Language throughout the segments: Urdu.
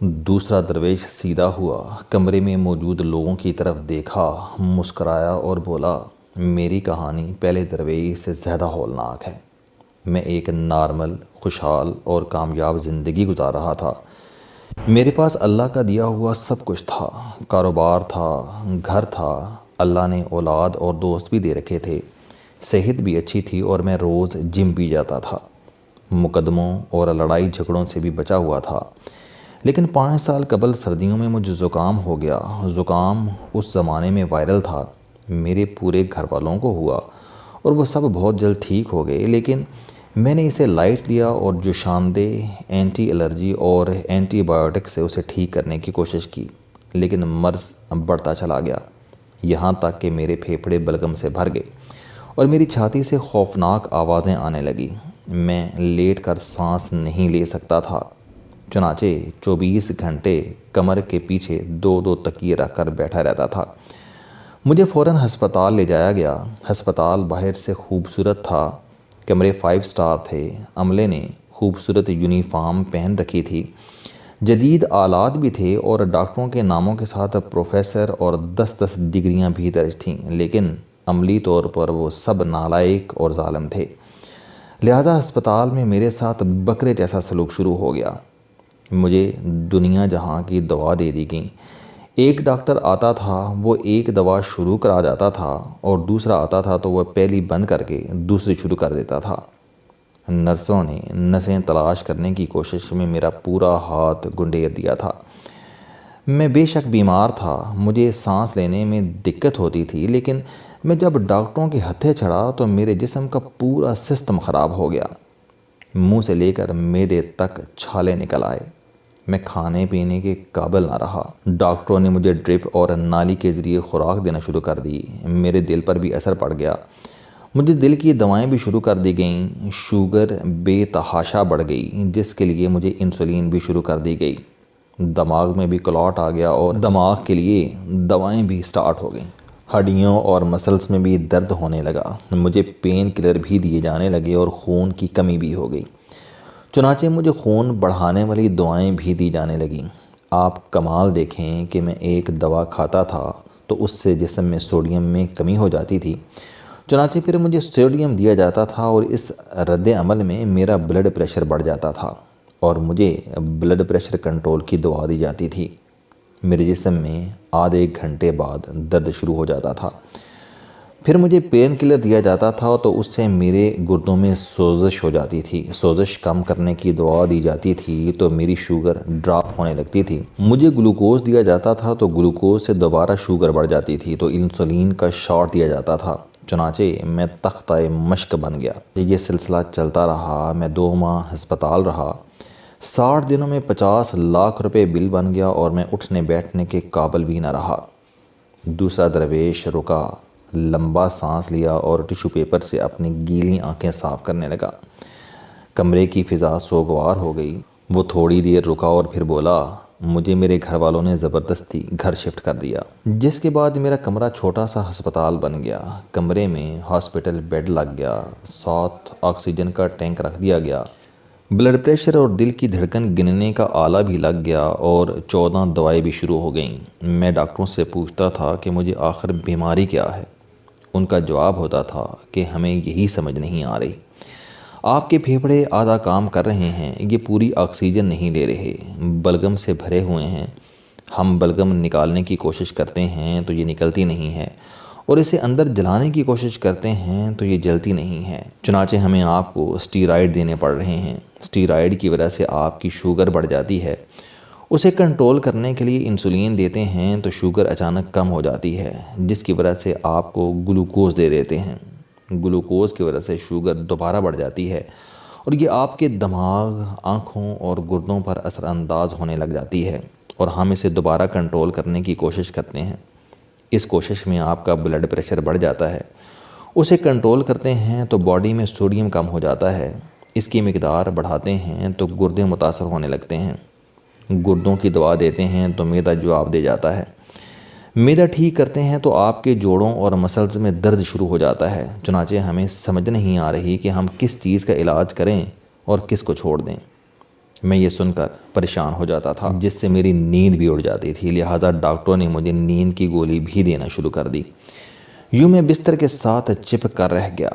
دوسرا درویش سیدھا ہوا، کمرے میں موجود لوگوں کی طرف دیکھا، مسکرایا اور بولا، میری کہانی پہلے درویش سے زیادہ ہولناک ہے۔ میں ایک نارمل، خوشحال اور کامیاب زندگی گزار رہا تھا۔ میرے پاس اللہ کا دیا ہوا سب کچھ تھا، کاروبار تھا، گھر تھا، اللہ نے اولاد اور دوست بھی دے رکھے تھے، صحت بھی اچھی تھی اور میں روز جم بھی جاتا تھا، مقدموں اور لڑائی جھگڑوں سے بھی بچا ہوا تھا۔ لیکن 5 سال قبل سردیوں میں مجھے زکام ہو گیا۔ زکام اس زمانے میں وائرل تھا، میرے پورے گھر والوں کو ہوا اور وہ سب بہت جلد ٹھیک ہو گئے، لیکن میں نے اسے لائٹ لیا اور جوشاندہ اینٹی الرجی اور اینٹی بائیوٹک سے اسے ٹھیک کرنے کی کوشش کی، لیکن مرض بڑھتا چلا گیا، یہاں تک کہ میرے پھیپھڑے بلغم سے بھر گئے اور میری چھاتی سے خوفناک آوازیں آنے لگیں۔ میں لیٹ کر سانس نہیں لے سکتا تھا، چنانچہ 24 گھنٹے کمر کے پیچھے 2 تکیے رکھ کر بیٹھا رہتا تھا۔ مجھے فوراً ہسپتال لے جایا گیا۔ ہسپتال باہر سے خوبصورت تھا، کمرے 5 سٹار تھے، عملے نے خوبصورت یونیفارم پہن رکھی تھی، جدید آلات بھی تھے اور ڈاکٹروں کے ناموں کے ساتھ پروفیسر اور 10 ڈگریاں بھی درج تھیں، لیکن عملی طور پر وہ سب نالائق اور ظالم تھے۔ لہذا ہسپتال میں میرے ساتھ بکرے جیسا سلوک شروع ہو گیا۔ مجھے دنیا جہاں کی دوا دے دی گئی۔ ایک ڈاکٹر آتا تھا، وہ ایک دوا شروع کرا جاتا تھا اور دوسرا آتا تھا تو وہ پہلی بند کر کے دوسری شروع کر دیتا تھا۔ نرسوں نے نسیں تلاش کرنے کی کوشش میں میرا پورا ہاتھ گنڈیر دیا تھا۔ میں بے شک بیمار تھا، مجھے سانس لینے میں دقت ہوتی تھی، لیکن میں جب ڈاکٹروں کے ہتھے چڑھا تو میرے جسم کا پورا سسٹم خراب ہو گیا، منہ سے لے کر معدے تک چھالے نکل آئے، میں کھانے پینے کے قابل نہ رہا۔ ڈاکٹروں نے مجھے ڈرپ اور نالی کے ذریعے خوراک دینا شروع کر دی، میرے دل پر بھی اثر پڑ گیا، مجھے دل کی دوائیں بھی شروع کر دی گئیں، شوگر بے تحاشا بڑھ گئی، جس کے لیے مجھے انسولین بھی شروع کر دی گئی، دماغ میں بھی کلاٹ آ گیا اور دماغ کے لیے دوائیں بھی سٹارٹ ہو گئیں، ہڈیوں اور مسلز میں بھی درد ہونے لگا، مجھے پین کلر بھی دیے جانے لگے اور خون کی کمی بھی ہو گئی، چنانچہ مجھے خون بڑھانے والی دعائیں بھی دی جانے لگیں۔ آپ کمال دیکھیں کہ میں ایک دوا کھاتا تھا تو اس سے جسم میں سوڈیم میں کمی ہو جاتی تھی، چنانچہ پھر مجھے سوڈیم دیا جاتا تھا اور اس رد عمل میں میرا بلڈ پریشر بڑھ جاتا تھا اور مجھے بلڈ پریشر کنٹرول کی دوا دی جاتی تھی۔ میرے جسم میں آدھے گھنٹے بعد درد شروع ہو جاتا تھا، پھر مجھے پین کلر دیا جاتا تھا تو اس سے میرے گردوں میں سوزش ہو جاتی تھی، سوزش کم کرنے کی دوا دی جاتی تھی تو میری شوگر ڈراپ ہونے لگتی تھی، مجھے گلوکوز دیا جاتا تھا تو گلوکوز سے دوبارہ شوگر بڑھ جاتی تھی تو انسولین کا شاٹ دیا جاتا تھا، چنانچہ میں تختہ مشق بن گیا۔ یہ سلسلہ چلتا رہا، میں 2 ماہ ہسپتال رہا، 60 دنوں میں 50 لاکھ روپے بل بن گیا اور میں اٹھنے بیٹھنے کے قابل بھی نہ رہا۔ دوسرا درویش رکا، لمبا سانس لیا اور ٹیشو پیپر سے اپنی گیلی آنکھیں صاف کرنے لگا۔ کمرے کی فضا سوگوار ہو گئی۔ وہ تھوڑی دیر رکا اور پھر بولا، مجھے میرے گھر والوں نے زبردستی گھر شفٹ کر دیا، جس کے بعد میرا کمرہ چھوٹا سا ہسپتال بن گیا، کمرے میں ہاسپٹل بیڈ لگ گیا، ساتھ آکسیجن کا ٹینک رکھ دیا گیا، بلڈ پریشر اور دل کی دھڑکن گننے کا آلہ بھی لگ گیا اور 14 دوائیں بھی شروع ہو گئیں۔ میں ڈاکٹروں سے پوچھتا تھا کہ مجھے آخر بیماری کیا ہے؟ ان کا جواب ہوتا تھا کہ ہمیں یہی سمجھ نہیں آ رہی، آپ کے پھیپھڑے آدھا کام کر رہے ہیں، یہ پوری آکسیجن نہیں لے رہے، بلغم سے بھرے ہوئے ہیں، ہم بلغم نکالنے کی کوشش کرتے ہیں تو یہ نکلتی نہیں ہے اور اسے اندر جلانے کی کوشش کرتے ہیں تو یہ جلتی نہیں ہے، چنانچہ ہمیں آپ کو اسٹیرائڈ دینے پڑ رہے ہیں، اسٹیرائڈ کی وجہ سے آپ کی شوگر بڑھ جاتی ہے، اسے کنٹرول کرنے کے لیے انسولین دیتے ہیں تو شوگر اچانک کم ہو جاتی ہے، جس کی وجہ سے آپ کو گلوکوز دے دیتے ہیں، گلوکوز کی وجہ سے شوگر دوبارہ بڑھ جاتی ہے اور یہ آپ کے دماغ، آنکھوں اور گردوں پر اثر انداز ہونے لگ جاتی ہے اور ہم اسے دوبارہ کنٹرول کرنے کی کوشش کرتے ہیں، اس کوشش میں آپ کا بلڈ پریشر بڑھ جاتا ہے، اسے کنٹرول کرتے ہیں تو باڈی میں سوڈیم کم ہو جاتا ہے، اس کی مقدار بڑھاتے ہیں تو گردے متاثر ہونے لگتے ہیں، گردوں کی دوا دیتے ہیں تو معدہ جواب دے جاتا ہے، معدہ ٹھیک کرتے ہیں تو آپ کے جوڑوں اور مسلز میں درد شروع ہو جاتا ہے، چنانچہ ہمیں سمجھ نہیں آ رہی کہ ہم کس چیز کا علاج کریں اور کس کو چھوڑ دیں۔ میں یہ سن کر پریشان ہو جاتا تھا، جس سے میری نیند بھی اڑ جاتی تھی، لہٰذا ڈاکٹروں نے مجھے نیند کی گولی بھی دینا شروع کر دی۔ یوں میں بستر کے ساتھ چپک کر رہ گیا۔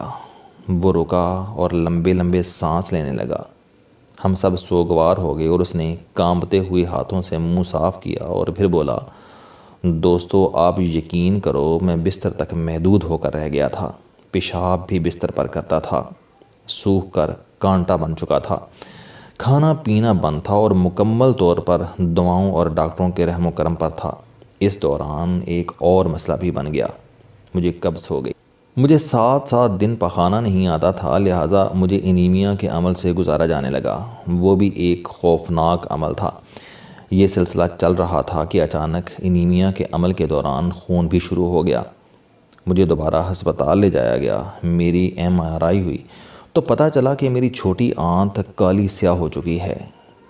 وہ رکا اور لمبے لمبے سانس لینے لگا۔ ہم سب سوگوار ہو گئے اور اس نے کانپتے ہوئے ہاتھوں سے منہ صاف کیا اور پھر بولا، دوستو آپ یقین کرو میں بستر تک محدود ہو کر رہ گیا تھا، پیشاب بھی بستر پر کرتا تھا، سوکھ کر کانٹا بن چکا تھا، کھانا پینا بند تھا اور مکمل طور پر دواؤں اور ڈاکٹروں کے رحم و کرم پر تھا۔ اس دوران ایک اور مسئلہ بھی بن گیا، مجھے قبض ہو گئی۔ مجھے 7 دن پخانا نہیں آتا تھا، لہٰذا مجھے انیمیا کے عمل سے گزارا جانے لگا۔ وہ بھی ایک خوفناک عمل تھا۔ یہ سلسلہ چل رہا تھا کہ اچانک انیمیا کے عمل کے دوران خون بھی شروع ہو گیا۔ مجھے دوبارہ ہسپتال لے جایا گیا۔ میری MRI ہوئی تو پتہ چلا کہ میری چھوٹی آنت کالی سیاہ ہو چکی ہے۔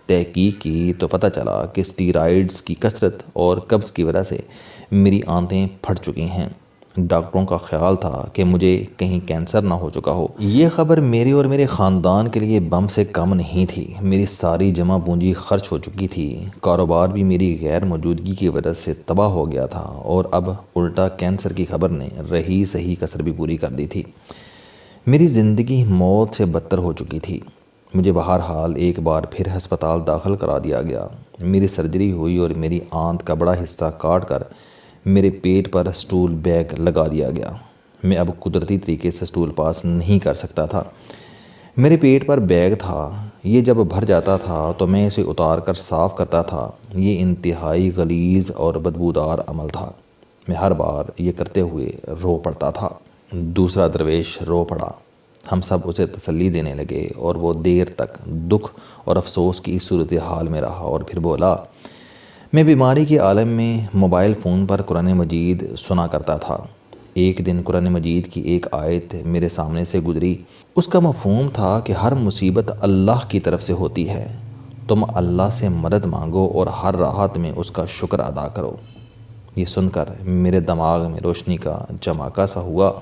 تحقیق کی تو پتہ چلا کہ اسٹیرائڈز کی کثرت اور قبض کی وجہ سے میری آنتیں پھٹ چکی ہیں۔ ڈاکٹروں کا خیال تھا کہ مجھے کہیں کینسر نہ ہو چکا ہو۔ یہ خبر میرے اور میرے خاندان کے لیے بم سے کم نہیں تھی۔ میری ساری جمع پونجی خرچ ہو چکی تھی، کاروبار بھی میری غیر موجودگی کی وجہ سے تباہ ہو گیا تھا، اور اب الٹا کینسر کی خبر نے رہی صحیح کسر بھی پوری کر دی تھی۔ میری زندگی موت سے بدتر ہو چکی تھی۔ مجھے بہرحال ایک بار پھر ہسپتال داخل کرا دیا گیا۔ میری سرجری ہوئی اور میری آنت کا بڑا حصہ کاٹ کر میرے پیٹ پر سٹول بیگ لگا دیا گیا۔ میں اب قدرتی طریقے سے سٹول پاس نہیں کر سکتا تھا۔ میرے پیٹ پر بیگ تھا، یہ جب بھر جاتا تھا تو میں اسے اتار کر صاف کرتا تھا۔ یہ انتہائی غلیظ اور بدبودار عمل تھا۔ میں ہر بار یہ کرتے ہوئے رو پڑتا تھا۔ دوسرا درویش رو پڑا۔ ہم سب اسے تسلی دینے لگے اور وہ دیر تک دکھ اور افسوس کی صورتحال میں رہا اور پھر بولا، میں بیماری کے عالم میں موبائل فون پر قرآن مجید سنا کرتا تھا۔ ایک دن قرآن مجید کی ایک آیت میرے سامنے سے گزری۔ اس کا مفہوم تھا کہ ہر مصیبت اللہ کی طرف سے ہوتی ہے، تم اللہ سے مدد مانگو اور ہر راحت میں اس کا شکر ادا کرو۔ یہ سن کر میرے دماغ میں روشنی کا چماکہ سا ہوا۔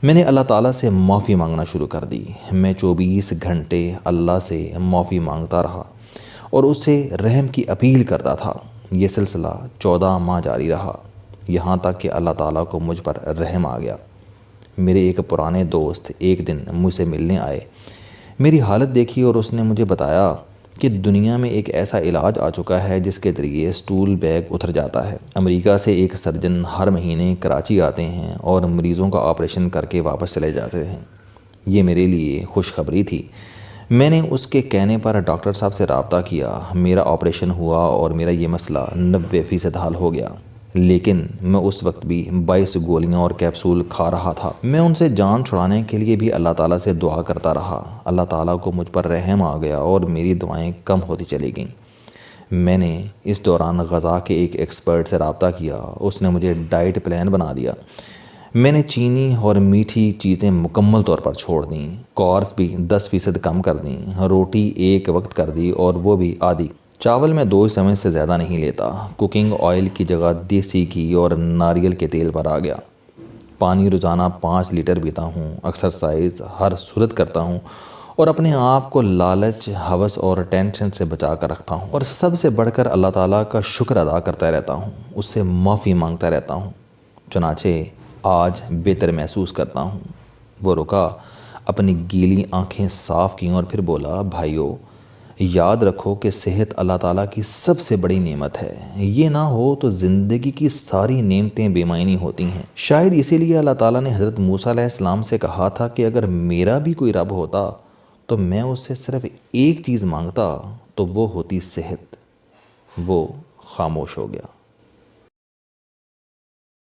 میں نے اللہ تعالیٰ سے معافی مانگنا شروع کر دی۔ میں 24 گھنٹے اللہ سے معافی مانگتا رہا اور اس سے رحم کی اپیل کرتا تھا۔ یہ سلسلہ 14 ماہ جاری رہا، یہاں تک کہ اللہ تعالیٰ کو مجھ پر رحم آ گیا۔ میرے ایک پرانے دوست ایک دن مجھ سے ملنے آئے۔ میری حالت دیکھی اور اس نے مجھے بتایا کہ دنیا میں ایک ایسا علاج آ چکا ہے جس کے ذریعے سٹول بیگ اتر جاتا ہے۔ امریکہ سے ایک سرجن ہر مہینے کراچی آتے ہیں اور مریضوں کا آپریشن کر کے واپس چلے جاتے ہیں۔ یہ میرے لیے خوشخبری تھی۔ میں نے اس کے کہنے پر ڈاکٹر صاحب سے رابطہ کیا۔ میرا آپریشن ہوا اور میرا یہ مسئلہ 90% حل ہو گیا، لیکن میں اس وقت بھی 22 گولیاں اور کیپسول کھا رہا تھا۔ میں ان سے جان چھڑانے کے لیے بھی اللہ تعالیٰ سے دعا کرتا رہا۔ اللہ تعالیٰ کو مجھ پر رحم آ گیا اور میری دعائیں کم ہوتی چلی گئیں۔ میں نے اس دوران غذا کے ایک ایکسپرٹ سے رابطہ کیا۔ اس نے مجھے ڈائٹ پلان بنا دیا۔ میں نے چینی اور میٹھی چیزیں مکمل طور پر چھوڑ دیں، کاربز بھی 10% کم کر دیں، روٹی ایک وقت کر دی اور وہ بھی آدھی۔ چاول میں 2 چمچ سے زیادہ نہیں لیتا۔ کوکنگ آئل کی جگہ دیسی گھی اور ناریل کے تیل پر آ گیا۔ پانی روزانہ 5 لیٹر پیتا ہوں۔ ایکسرسائز ہر صورت کرتا ہوں اور اپنے آپ کو لالچ، ہوس اور ٹینشن سے بچا کر رکھتا ہوں، اور سب سے بڑھ کر اللہ تعالیٰ کا شکر ادا کرتا رہتا ہوں، اس سے معافی مانگتا رہتا ہوں۔ چنانچہ آج بہتر محسوس کرتا ہوں۔ وہ رکا، اپنی گیلی آنکھیں صاف کیں اور پھر بولا، بھائیو، یاد رکھو کہ صحت اللہ تعالیٰ کی سب سے بڑی نعمت ہے۔ یہ نہ ہو تو زندگی کی ساری نعمتیں بے معنی ہوتی ہیں۔ شاید اسی لیے اللہ تعالیٰ نے حضرت موسیٰ علیہ السلام سے کہا تھا کہ اگر میرا بھی کوئی رب ہوتا تو میں اس سے صرف ایک چیز مانگتا، تو وہ ہوتی صحت۔ وہ خاموش ہو گیا۔